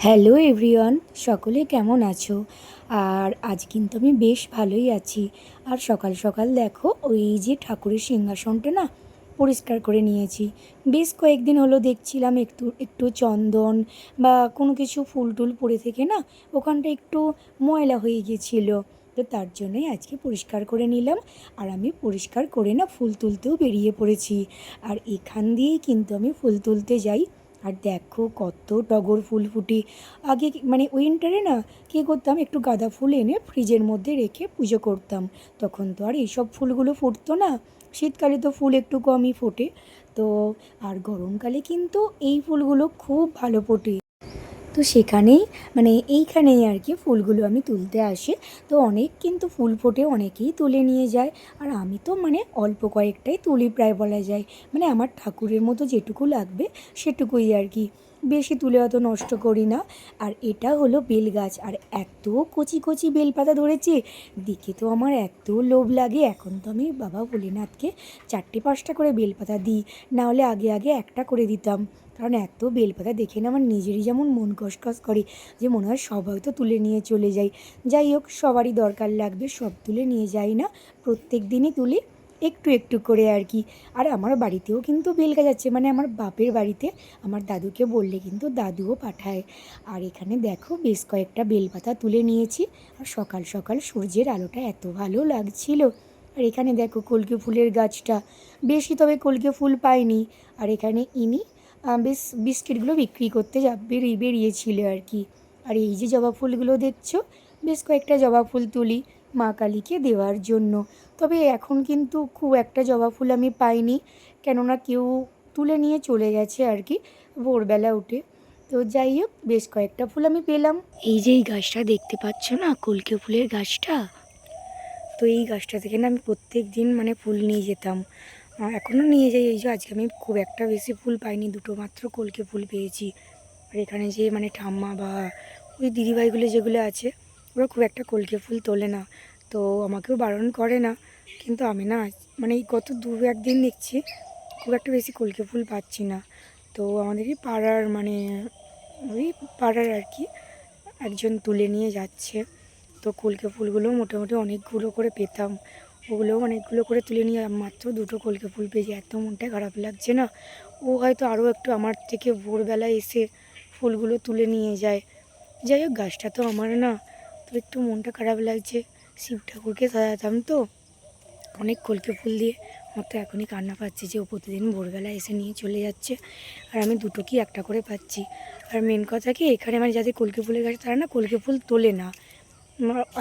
Hello everyone, সকলে কেমন আছো? আর আজ কিন্তু আমি বেশ ভালোই আছি। আর সকাল সকাল দেখো ওই যে ঠাকুরের সিংহাসনটা না পরিষ্কার করে নিয়েছি। বেশ কয়েকদিন হলো দেখছিলাম একটু একটু চন্দন বা কোনো কিছু ফুল টুল পড়ে থেকে না ওখানটা একটু ময়লা হয়ে গিয়েছিলো। তো তার জন্যই আজকে পরিষ্কার করে নিলাম। আর আমি পরিষ্কার করে না ফুল তুলতেও বেরিয়ে পড়েছি। আর এখান দিয়েই কিন্তু আমি ফুল তুলতে যাই। আর দেখো কত টগর ফুল ফুটে। আগে মানে উইন্টারে না কী করতাম, একটু গাঁদা ফুল এনে ফ্রিজের মধ্যে রেখে পুজো করতাম। তখন তো আর এইসব ফুলগুলো ফুটতো না। শীতকালে তো ফুল একটু কমই ফোটে। তো আর গরমকালে কিন্তু এই ফুলগুলো খুব ভালো ফোটে। তো সেখানেই মানে এইখানেই আর কি ফুলগুলো আমি তুলতে আসি। তো অনেক কিন্তু ফুল ফোটে, অনেকেই তুলে নিয়ে যায়। আর আমি তো মানে অল্প কয়েকটাই তুলি প্রায় বলা যায়। মানে আমার ঠাকুরের মতো যেটুকু লাগবে সেটুকুই আর কি, বেশি তুলে অত নষ্ট করি না। আর এটা হলো বেল গাছ, আর এত কচি কচি বেলপাতা ধরেছে, দেখে তো আমার এত লোভ লাগে। এখন তো আমি বাবা ভোলেনাথকে 4-5টা করে বেলপাতা দিই, নাহলে আগে আগে একটা করে দিতাম। কারণ এত বেলপাতা দেখে না আমার নিজেরই যেমন মন কষকষ করে, যে মনে হয় সব হয়তো তুলে নিয়ে চলে যাই। যাই হোক, সবারই দরকার লাগবে, সব তুলে নিয়ে যাই না, প্রত্যেক দিনই তুলি একটু একটু করে আর কি। আর আমার বাড়িতেও কিন্তু বেল গাছ আছে, মানে আমার বাপের বাড়িতে আমার দাদুকে বললে কিন্তু দাদুও পাঠায়। আর এখানে দেখো বেশ কয়েকটা বেলপাতা তুলে নিয়েছি। আর সকাল সকাল সূর্যের আলোটা এত ভালো লাগছিল। আর এখানে দেখো কলকে ফুলের গাছটা, বেশি তবে কলকে ফুল পাইনি। আর এখানে ইনি বেশ বিস্কিটগুলো বিক্রি করতে বেরিয়েছিল আর কি। আর এই যে জবা ফুলগুলো দেখছো, বেশ কয়েকটা জবা ফুল তুলি মা কালীকে দেওয়ার জন্য। তবে এখন কিন্তু খুব একটা জবা ফুল আমি পাইনি, কেননা কেউ তুলে নিয়ে চলে গেছে আর কি ভোরবেলা উঠে। তো যাই হোক, বেশ কয়েকটা ফুল আমি পেলাম। এই যে এই গাছটা দেখতে পাচ্ছ না, কলকে ফুলের গাছটা, তো এই গাছটা থেকে না আমি প্রত্যেক দিন মানে ফুল নিয়ে যেতাম। এখনও নিয়ে যাই। এই যে আজকে আমি খুব একটা বেশি ফুল পাইনি, দুটো মাত্র কলকে ফুল পেয়েছি। আর এখানে যে মানে ঠাম্মা বা ওই দিদিভাইগুলো যেগুলো আছে, ওরা খুব একটা কলকে ফুল তোলে না, তো আমাকেও বারণ করে না। কিন্তু আমি না মানে এই গত 2-1 দিন দেখছি খুব একটা বেশি কলকে ফুল পাচ্ছি না। তো আমাদেরই পাড়ার মানে ওই পাড়ার আর কি একজন তুলে নিয়ে যাচ্ছে। তো কলকে ফুলগুলো মোটামুটি অনেকগুলো করে পেতাম, ওগুলোও অনেকগুলো করে তুলে নিয়ে মাত্র দুটো কলকে ফুল পেয়েছি। এত মনটা খারাপ লাগছে না। ও হয়তো আরও একটু আমার থেকে ভোরবেলায় এসে ফুলগুলো তুলে নিয়ে যায়। যাই হোক, গাছটা তো আমার না, তো একটু মনটা খারাপ লাগছে। শিব ঠাকুরকে সাজাতাম তো অনেক কলকে ফুল দিয়ে। আমার তো এখনই কান্না পাচ্ছে যে ও প্রতিদিন ভোরবেলা এসে নিয়ে চলে যাচ্ছে, আর আমি দুটো কি একটা করে পাচ্ছি। আর মেন কথা কি, এখানে মানে যাদের কলকে ফুলের গাছ তারা না কলকে ফুল তোলে না,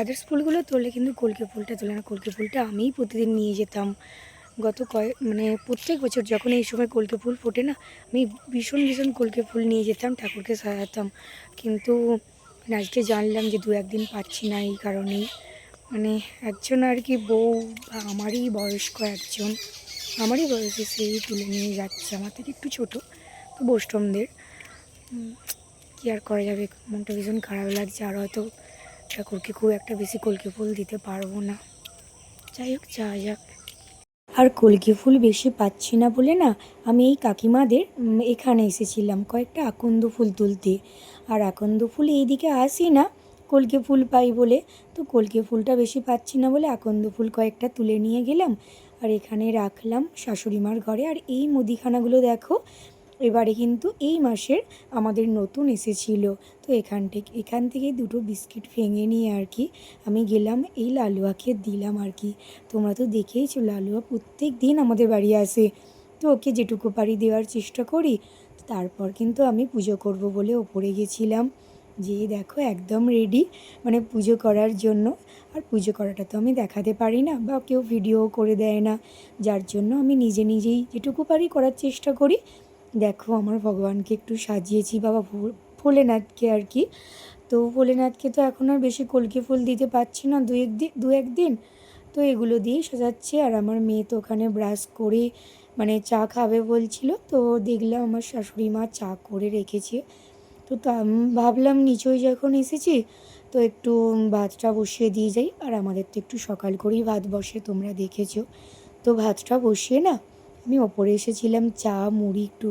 আদার্স ফুলগুলো তোলে কিন্তু কলকে ফুলটা তোলে না। কলকে ফুলটা আমিই প্রতিদিন নিয়ে যেতাম। গত মানে প্রত্যেক বছর যখন এই সময় কলকে ফুল ফোটে না, আমি ভীষণ ভীষণ কলকে ফুল নিয়ে যেতাম, ঠাকুরকে সাজাতাম। কিন্তু মানে আজকে জানলাম যে 2-1 দিন পাচ্ছি না, এই কারণেই মানে একজন আর কি বউ বা আমারই বয়স্ক একজন, আমারই বয়সে, সেই তুলে নিয়ে যাচ্ছে, আমার থেকে একটু ছোটো, তো বৈষ্ণবদের। কী আর করা যাবে, মনটা ভীষণ খারাপ লাগছে। আর হয়তো ঠাকুরকে খুব একটা বেশি কলকে ফুল দিতে পারবো না। যাই হোক, যাওয়া যাক। আর কলকে ফুল বেশি পাচ্ছি না বলে না আমি এই কাকিমাদের এখানে এসেছিলাম কয়েকটা আকন্দ ফুল তুলতে। আর আকন্দ ফুল এইদিকে আসি না, কলকে ফুল পাই বলে। তো কলকে ফুলটা বেশি পাচ্ছি না বলে আকন্দ ফুল কয়েকটা তুলে নিয়ে গেলাম, আর এখানে রাখলাম শাশুড়িমার ঘরে। আর এই মুদিখানাগুলো দেখো, এবারে কিন্তু এই মাসের আমাদের নতুন এসেছিল। তো এখান থেকে দুটো বিস্কিট ভেঙে নিয়ে আর কি আমি গেলাম এই লালুয়াকে দিলাম আর কি। তোমরা তো দেখেইছো, লালুয়া প্রত্যেক দিন আমাদের বাড়ি আসে, তো ওকে যেটুকু পারি দেওয়ার চেষ্টা করি। তারপর কিন্তু আমি পুজো করব বলে ওপরে গেছিলাম। যেয়ে দেখো একদম রেডি, মানে পুজো করার জন্য। আর পুজো করাটা তো আমি দেখাতে পারি না, বা কেউ ভিডিও করে দেয় না, যার জন্য আমি নিজে নিজেই যেটুকু পারি করার চেষ্টা করি। দেখো আমার ভগবানকে একটু সাজিয়েছি, বাবা ভোলেনাথকে আর কি। তো ভোলেনাথকে তো এখন আর বেশি কলকে ফুল দিতে পারছি না, দু একদিন। তো এগুলো দিয়েই সাজাচ্ছি। আর আমার মেয়ে তো ওখানে ব্রাশ করে মানে চা খাবে বলছিল, তো দেখলাম আমার শাশুড়ি মা চা করে রেখেছে। তো ভাবলাম নিচই যখন এসেছি, তো একটু ভাতটা বসিয়ে দিয়ে যাই। আর আমাদের তো একটু সকাল করেই ভাত বসে, তোমরা দেখেছো। তো ভাতটা বসিয়ে না আমি ওপরে এসেছিলাম চা মুড়ি একটু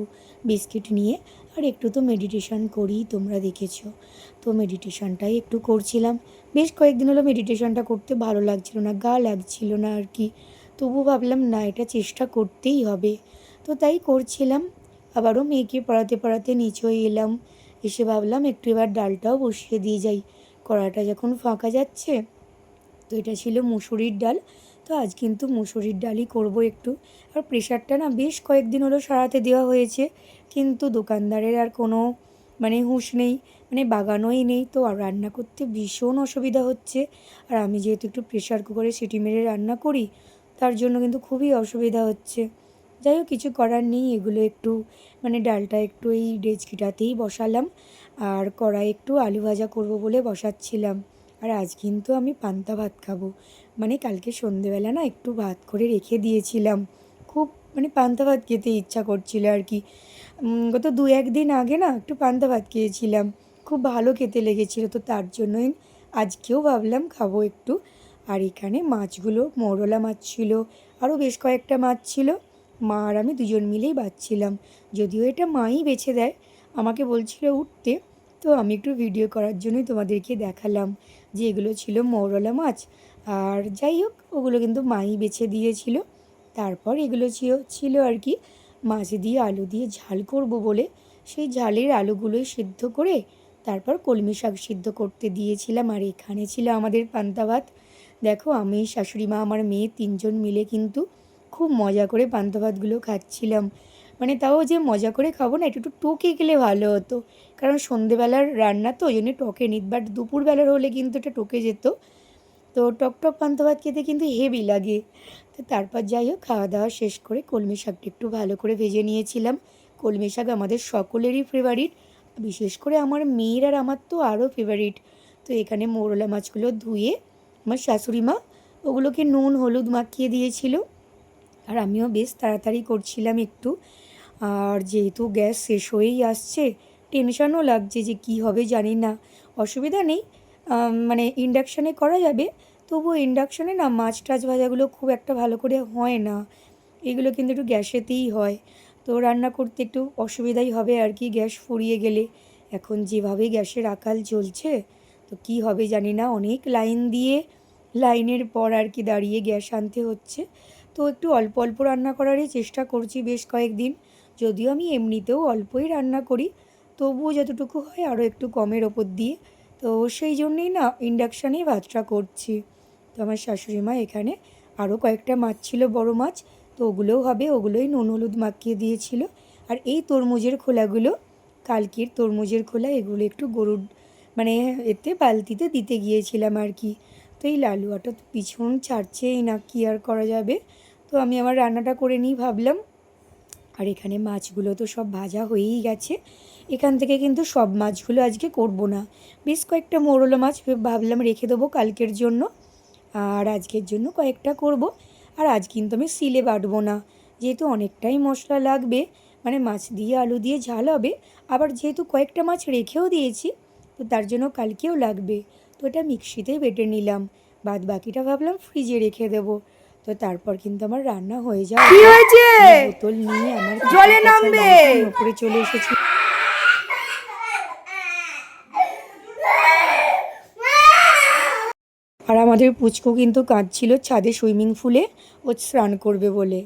বিস্কিট নিয়ে। আর আর একটু তো মেডিটেশন করি, তোমরা দেখেছো। তো মেডিটেশনটাই একটু করছিলাম। বেশ কয়েকদিন হলো মেডিটেশনটা করতে ভালো লাগছিল না, গা লাগছিল না আর কি। তবু ভাবলাম না, এটা চেষ্টা করতেই হবে। তো তাই করছিলাম। আবারও মেয়েকে পড়াতে পড়াতে নিচে এলাম। এসে ভাবলাম একটু এবার ডালটাও বসিয়ে দিয়ে যাই, কড়াটা যখন ফাঁকা যাচ্ছে। তো এটা ছিল মুসুরির ডাল। তো আজ কিন্তু মুসুরির ডালই করব একটু। আর প্রেশারটা না বেশ কয়েকদিন হলো সারাতে দেওয়া হয়েছে, কিন্তু দোকানদারের আর কোনো হুঁশ নেই, বাগানোই নেই। তো আর রান্না করতে ভীষণ অসুবিধা হচ্ছে। আর আমি যেহেতু একটু প্রেশার কুকারে সিটি মেরে রান্না করি, তার জন্য কিন্তু খুবই অসুবিধা হচ্ছে। যাই হোক, কিছু করার নেই। এগুলো একটু ডালটা একটু এই ডেচকিটাতেই বসালাম। আর কড়াই একটু আলু ভাজা করব বলে বসাচ্ছিলাম। আর আজ কিন্তু আমি পান্তা ভাত খাবো। কালকে সন্ধেবেলা না একটু ভাত করে রেখে দিয়েছিলাম। খুব পান্তা ভাত খেতে ইচ্ছা করছিল আর কি। গত 2-1 দিন আগে না একটু পান্তা ভাত খেয়েছিলাম, খুব ভালো খেতে লেগেছিল। তো তার জন্যই আজকেও ভাবলাম খাবো একটু। আর এখানে মাছগুলো মৌরলা মাছ ছিল, আরও বেশ কয়েকটা মাছ ছিল। মা আর আমি দুজন মিলেই বাছছিলাম। যদিও এটা মাই বেছে দেয়, আমাকে বলছিল উঠতে। তো আমি একটু ভিডিও করার জন্যই তোমাদেরকে দেখালাম যে এগুলো ছিল মৌরলা মাছ। আর যাই হোক, ওগুলো কিন্তু মাই বেছে দিয়েছিল। তারপর এগুলো ছিল আর কি মাছ দিয়ে আলু দিয়ে ঝাল করব বলে, সেই ঝালের আলুগুলোই সিদ্ধ করে তারপর কলমি শাক সিদ্ধ করতে দিয়েছিলাম। আর এখানে ছিল আমাদের পান্তা ভাত। দেখো, আমি, শাশুড়ি মা, আমার মেয়ে 3জন মিলে কিন্তু খুব মজা করে পান্তা ভাতগুলো খাচ্ছিলাম। তাও যে মজা করে খাবো না, একটু টকে গেলে ভালো হতো, কারণ সন্ধেবেলার রান্না তো ওই জন্য টকে নি। বাট দুপুরবেলার হলে কিন্তু এটা টকে যেত। তো টকটক পান্তা ভাত খেতে কিন্তু হেভি লাগে। তো তারপর যাই হোক, খাওয়া দাওয়া শেষ করে কলমি শাকটা একটু ভালো করে ভেজে নিয়েছিলাম। কলমি শাক আমাদের সকলেরই ফেভারিট, বিশেষ করে আমার মেয়ের আর আমার তো আরও ফেভারিট। তো এখানে মৌরলা মাছগুলো ধুয়ে আমার শাশুড়ি মা ওগুলোকে নুন হলুদ মাখিয়ে দিয়েছিল। আর আমিও বেশ তাড়াতাড়ি করছিলাম একটু। আর যেহেতু গ্যাস শেষ হয়েই আসছে, টেনশনও লাগছে যে কি হবে জানি না। অসুবিধা নেই, ইন্ডাকশানে করা যাবে। তবুও ইন্ডাকশানে না মাছ টাছ ভাজাগুলো খুব একটা ভালো করে হয় না, এগুলো কিন্তু একটু গ্যাসেতেই হয়। তো রান্না করতে একটু অসুবিধাই হবে আর কি, গ্যাস ফুরিয়ে গেলে। এখন যেভাবে গ্যাসের আকাল চলছে, তো কি হবে জানি না। অনেক লাইন দিয়ে, লাইনের পর আর কি দাঁড়িয়ে গ্যাস আনতে হচ্ছে। তো একটু অল্প অল্প রান্না করারই চেষ্টা করছি বেশ কয়েকদিন। যদিও আমি এমনিতেও অল্পই রান্না করি, তবুও যতটুকু হয় আরও একটু কমের ওপর দিয়ে। তো সেই জন্যেই না ইন্ডাকশানেই ভাতটা করছি। তো আমার শাশুড়ি মা এখানে আরও কয়েকটা মাছ ছিল, বড় মাছ। তো ওগুলোও হবে, ওগুলোই নুন হলুদ মাখিয়ে দিয়েছিল। আর এই তরমুজের খোলাগুলো, কালকের তরমুজের খোলা, এগুলো একটু গরুর এতে বালতিতে দিতে গিয়েছিলাম আর কি। তো এই লালুয়াটা তো পিছন ছাড়ছেই না, কি আর করা যাবে। তো আমি আমার রান্নাটা করে নিই ভাবলাম। আর এখানে মাছগুলো তো সব ভাজা হয়েই গেছে। এখান থেকে কিন্তু সব মাছগুলো আজকে করব না, বেশ কয়েকটা মৌরলা মাছ ভাবলাম রেখে দেবো কালকের জন্য। আর আজকের জন্য কয়েকটা করব। আর আজ কিন্তু আমি সিলে বাটবো না, যেহেতু অনেকটাই মশলা লাগবে। মাছ দিয়ে আলু দিয়ে ঝাল হবে। আবার যেহেতু কয়েকটা মাছ রেখেও দিয়েছি, তো তার জন্য কালকেও লাগবে। তো এটা মিক্সিতেই বেটে নিলাম, বাদ বাকিটা ভাবলাম ফ্রিজে রেখে দেবো। তো তারপর কিন্তু আমার রান্না হয়ে যাওয়া, কি হয়েছে? বোতল নিয়ে আমার জলে নামবে। উপরে চলে এসেছি। আর আমাদের পুচকু কিন্তু কাঁদছিল ছাদে সুইমিং পুলে ও স্নান করবে বলে।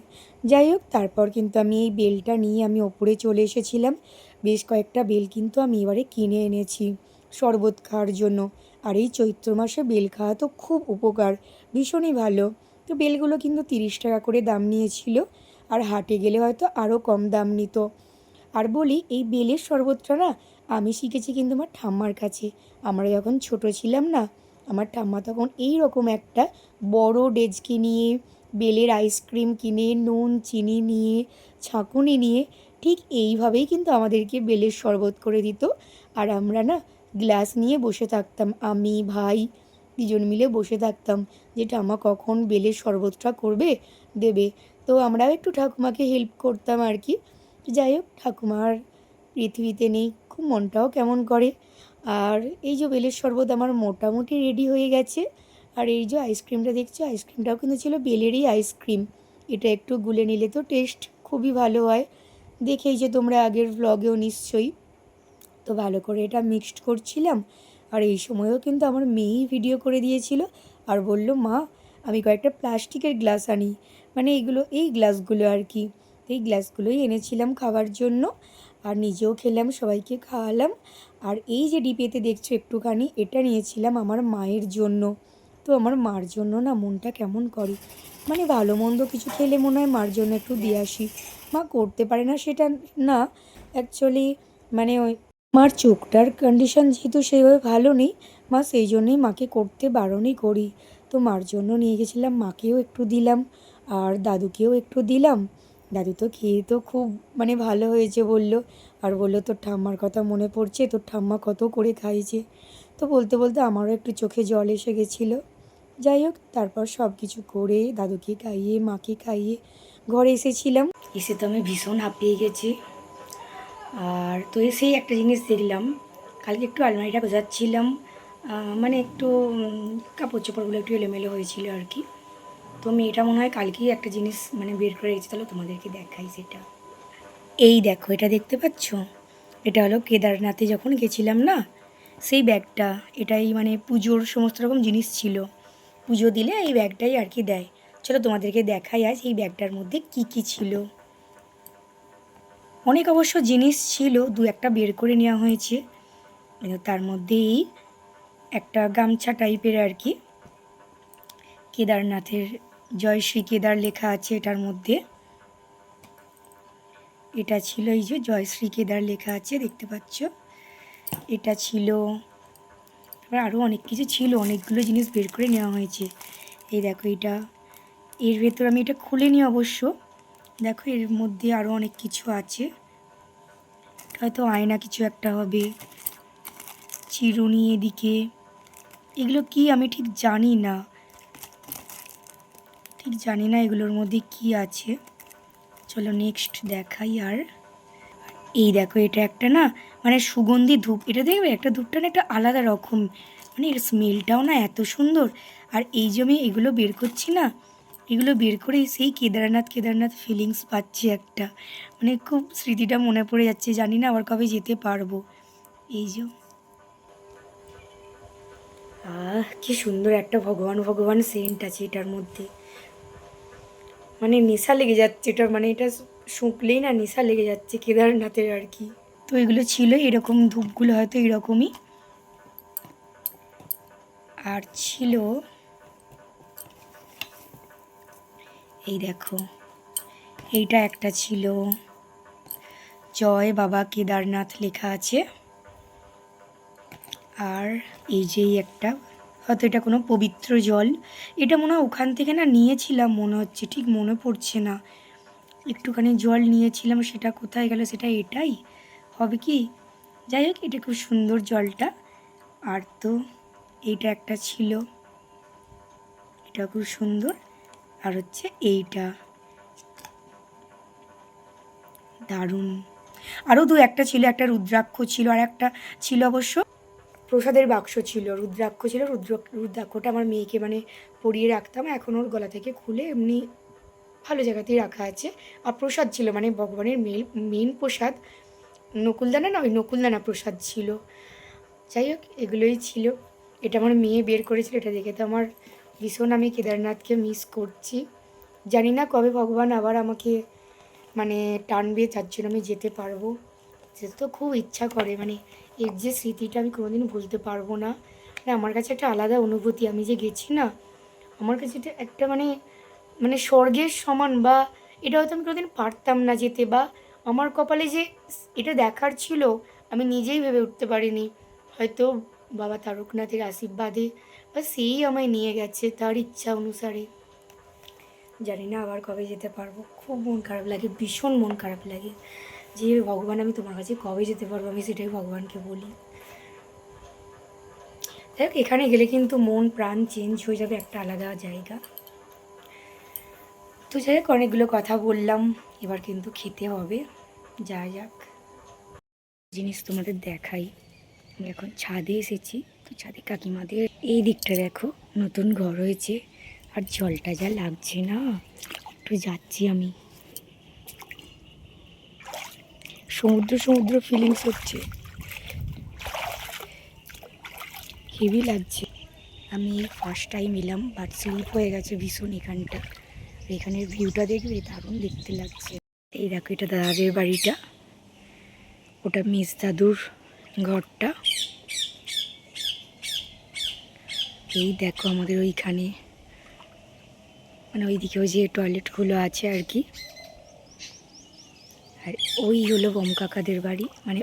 যাই হোক, তারপর কিন্তু আমি এই বেলটা নিয়ে আমি ওপরে চলে এসেছিলাম। বেশ কয়েকটা বেল কিন্তু আমি এবারে কিনে এনেছি শরবত খাওয়ার জন্য। আর এই চৈত্র মাসে বেল খাওয়া তো খুব উপকার, ভীষণই ভালো। তো বেলগুলো কিন্তু 30 টাকা করে দাম নিয়েছিল, আর হাটে গেলে হয়তো আরও কম দাম নিত। আর বলি, এই বেলের শরবতটা না আমি শিখেছি কিন্তু আমার ঠাম্মার কাছে। আমরা যখন ছোট ছিলাম না, আমার ঠাম্মা তখন এই রকম একটা বড় ডেচকি নিয়ে বেলের আইসক্রিম কিনে নুন চিনি নিয়ে ছাঁকুনি নিয়ে ঠিক এইভাবেই কিন্তু আমাদেরকে বেলের শরবত করে দিত। আর আমরা না গ্লাস নিয়ে বসে থাকতাম, আমি ভাই 2জন মিলে বসে থাকতাম যে ঠাম্মা কখন বেলের শরবতটা করবে, দেবে। তো আমরাও একটু ঠাকুমাকে হেল্প করতাম আর কি। যাই হোক, ঠাকুমার পৃথিবীতে নেই, খুব মনটাও কেমন করে। আর এই যে বেলের শরবত আমার মোটামুটি রেডি হয়ে গেছে। আর এই যে আইসক্রিমটা দেখছো, আইসক্রিমটাও কিন্তু ছিল বেলেরই আইসক্রিম। এটা একটু গুলে নিলে তো টেস্ট খুবই ভালো হয়, দেখেই যে তোমরা আগের ভ্লগেও নিশ্চয়ই। তো ভালো করে এটা মিক্সড করছিলাম। আর এই সময়ও কিন্তু আমার মেয়েই ভিডিও করে দিয়েছিল আর বলল, মা আমি কয়েকটা প্লাস্টিকের গ্লাস আনি, মানে এই গ্লাসগুলো আর কি। এই গ্লাসগুলোই এনেছিলাম খাবার জন্য, আর নিজেও খেলাম, সবাইকে খাওয়ালাম। আর এই যে ডিপেতে দেখছো একটুখানি, এটা নিয়েছিলাম আমার মায়ের জন্য। তো আমার মার জন্য না মনটা কেমন করে, মানে ভালো মন্দ কিছু খেলে মনে হয় মার জন্য একটু দিয়ে আসি। মা করতে পারে না সেটা না, অ্যাকচুয়ালি মানে ওই মার চোখটার কন্ডিশন যেহেতু সেইভাবে ভালো নেই, মা সেই জন্যই মাকে করতে বারণই করি। তো মার জন্য নিয়ে গেছিলাম, মাকেও একটু দিলাম আর দাদুকেও একটু দিলাম। দাদু তো খেয়ে তো খুব মানে ভালো হয়েছে বলল, আর বললো তোর ঠাম্মার কথা মনে পড়ছে, তোর ঠাম্মা কত করে খাইয়েছে। তো বলতে বলতে আমারও একটু চোখে জল এসে গেছিলো। যাই হোক, তারপর সব কিছু করে দাদুকে খাইয়ে মাকে খাইয়ে ঘরে এসেছিলাম। এসে তো আমি ভীষণ হাঁপিয়ে গেছি। আর তো এসেই একটা জিনিস দেখলাম, কালকে একটু আলমারিটা গোছাচ্ছিলাম, মানে একটু কাপড় চোপড়গুলো একটু এলোমেলো হয়েছিল আর কি। তো মেয়েটা মনে হয় কালকেই একটা জিনিস মানে বের করে রেখেছে, তাহলে তোমাদেরকে দেখাই সেটা। এই দেখো, এটা দেখতে পাচ্ছ, এটা হলো কেদারনাথে যখন গেছিলাম না সেই ব্যাগটা। এটাই মানে পুজোর সমস্ত রকম জিনিস ছিল, পুজো দিলে এই ব্যাগটাই আর কি দেয়। চলো তোমাদেরকে দেখাই আজ এই ব্যাগটার মধ্যে কি কি ছিল। অনেক অবশ্য জিনিস ছিল, দু একটা বের করে নেওয়া হয়েছে। তার মধ্যেই একটা গামছা টাইপের আর কি, কেদারনাথের জয় শ্রী কেদার লেখা আছে এটার মধ্যে। এটা ছিল, এই যে জয় শ্রী কেদার লেখা আছে দেখতে পাচ্ছ, এটা ছিল। তারপর আরও অনেক কিছু ছিল, অনেকগুলো জিনিস বের করে নেওয়া হয়েছে। এই দেখো এটা, এর ভেতর আমি এটা খুলিনি অবশ্য। দেখো এর মধ্যে আরও অনেক কিছু আছে, হয়তো আয়না কিছু একটা হবে, চিরুনি এদিকে, এগুলো কি আমি ঠিক জানি না, এগুলোর মধ্যে কি আছে। চলো নেক্সট দেখাই। আর এই দেখো, এটা একটা না মানে সুগন্ধি ধূপ, এটা দেখবে একটা ধূপটা না একটা আলাদা রকম, মানে এর স্মেলটাও না এত সুন্দর। আর এই যে আমি এগুলো বের করছি না, এগুলো বের করে সেই কেদারনাথ ফিলিংস পাচ্ছি একটা, মানে খুব স্মৃতিটা মনে পড়ে যাচ্ছে, জানি না আবার কবে যেতে পারবো। এই যে কি সুন্দর একটা ভগবান ভগবান সেন্ট আছে এটার মধ্যে, মানে নেশা লেগে যাচ্ছে এটার, মানে এটা শুঁকলেই না নেশা লেগে যাচ্ছে কেদারনাথের আর কি। তো এগুলো ছিল এরকম ধূপগুলো হয়তো এরকমই। আর ছিল এই দেখো, এইটা একটা ছিল, জয় বাবা কেদারনাথ লেখা আছে। আর এই যে একটা, হয়তো এটা কোনো পবিত্র জল, এটা মনে হয় ওখান থেকে না নিয়েছিলাম মনে হচ্ছে, ঠিক মনে পড়ছে না। একটুখানি জল নিয়েছিলাম, সেটা কোথায় গেল, সেটা এটাই হবে কি। যাই হোক, এটা খুব সুন্দর জলটা। আর তো এইটা একটা ছিল, এটা খুব সুন্দর। আর হচ্ছে এইটা দারুণ। আরও দু একটা ছিল, একটা রুদ্রাক্ষ ছিল, আর একটা ছিল অবশ্য প্রসাদের বাক্স ছিল, রুদ্রাক্ষ ছিল। রুদ্রাক্ষটা আমার মেয়েকে মানে পরিয়ে রাখতাম, এখন ওর গলা থেকে খুলে এমনি ভালো জায়গাতেই রাখা আছে। আর প্রসাদ ছিল, মানে ভগবানের মেন প্রসাদ নকুলদানা, না ওই নকুলদানা প্রসাদ ছিল। যাই হোক, এগুলোই ছিল। এটা আমার মেয়ে বের করেছিল, এটা দেখে তো আমার ভীষণ, আমি কেদারনাথকে মিস করছি। জানি না কবে ভগবান আবার আমাকে মানে টানবে, যার জন্য আমি যেতে পারবো। যেতে তো খুব ইচ্ছা করে, মানে এর যে স্মৃতিটা আমি কোনোদিন ভুলতে পারবো না। মানে আমার কাছে একটা আলাদা অনুভূতি, আমি যে গেছি না, আমার কাছে এটা একটা মানে মানে স্বর্গের সমান। বা এটা হয়তো আমি কোনোদিন পারতাম না যেতে, বা আমার কপালে যে এটা দেখার ছিল আমি নিজেই ভেবে উঠতে পারিনি। হয়তো বাবা তারকনাথের আশীর্বাদে বা সেই আমায় নিয়ে গেছে তার ইচ্ছা অনুসারে। জানি না আবার কবে যেতে পারবো, খুব মন খারাপ লাগে, ভীষণ মন খারাপ লাগে যে ভগবান আমি তোমার কাছে কবে যেতে পারবো, আমি সেটাই ভগবানকে বলি। দেখ, এখানে গেলে কিন্তু মন প্রাণ চেঞ্জ হয়ে যাবে, একটা আলাদা জায়গা। তো যাই হোক, অনেকগুলো কথা বললাম, এবার কিন্তু খেতে হবে, যা যাক। জিনিস তোমাদের দেখাই, আমি এখন ছাদে এসেছি। তো ছাদে কাকিমাদের এই দিকটা দেখো, নতুন ঘর হয়েছে, আর জলটা যা লাগছে না, একটু যাচ্ছি আমি, সমুদ্র সমুদ্র ফিলিংস হচ্ছে। হেভি লাগছে। আমি ফার্স্ট টাইম এলাম, বাট স্লিপ হয়ে গেছে ভীষণ এখানটা। এখানের ভিউটা দেখবে, দারুণ দেখতে লাগছে। এই দেখো, এটা দাদাদের বাড়িটা, ওটা মেজ দাদুর ঘরটা। এই দেখো আমাদের ওইখানে, মানে ওইদিকেও যে টয়লেটগুলো আছে আর কি। আর ওই হলো বম কাকাদের বাড়ি, মানে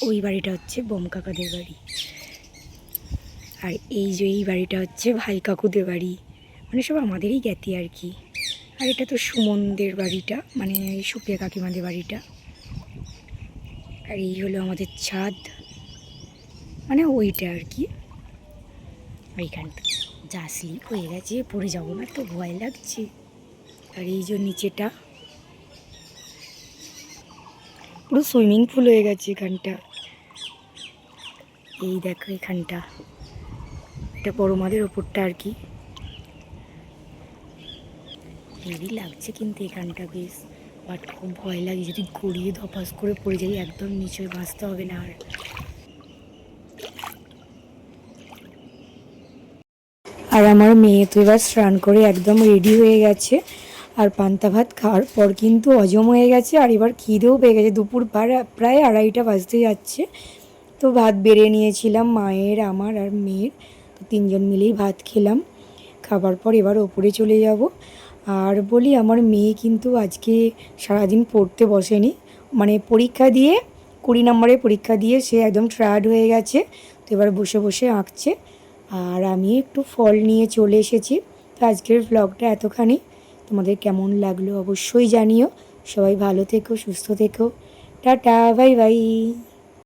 ওই বাড়িটা হচ্ছে বম কাকাদের বাড়ি। আর এই যে এই বাড়িটা হচ্ছে ভাই কাকুদের বাড়ি, মানে সব আমাদেরই জ্ঞাতি আর কি। আর এটা তো সুমনদের বাড়িটা, মানে সুপ্রিয়া কাকিমাদের বাড়িটা। আর এই হলো আমাদের ছাদ, মানে ওইটা আর কি। ওইখানটা যা স্লিপ হয়ে গেছে, পড়ে যাবো না তো, ভয় লাগছে। আর এই যে নিচেটা পুরো সুইমিং পুল হয়ে গেছে এখানটা। এই দেখো এখানটা, এটা বড় মাদের ওপরটা আর কি। হেভি লাগছে কিন্তু এখানটা বেশ, বাট খুব ভয় লাগে, যদি গড়িয়ে ধপাস করে পড়ে যাই একদম নিচে, বাঁচতে হবে না। আর আমার মেয়ে তো এবার স্নান করে একদম রেডি হয়ে গেছে। আর পান্তা ভাত খাওয়ার পর কিন্তু হজম হয়ে গেছে, আর এবার খিদেও পেয়ে গেছে। দুপুর প্রায় 2:30 বাজতে যাচ্ছে। তো ভাত বেড়ে নিয়েছিলাম মায়ের, আমার আর মেয়ের, তো 3জন মিলেই ভাত খেলাম। খাবার পর এবার ওপরে চলে যাব। আর বলি, আমার মেয়ে কিন্তু আজকে সারাদিন পড়তে বসেনি, মানে পরীক্ষা দিয়ে 20 নম্বরের পরীক্ষা দিয়ে সে একদম টায়ার্ড হয়ে গেছে। তো এবার বসে বসে আঁকছে। আর আমি একটু ফল নিয়ে চলে এসেছি। তো আজকের ব্লগটা এতখানি। তোমাদের কেমন লাগলো অবশ্যই জানিও। সবাই ভালো থেকো, সুস্থ থেকো। Tata, bye bye.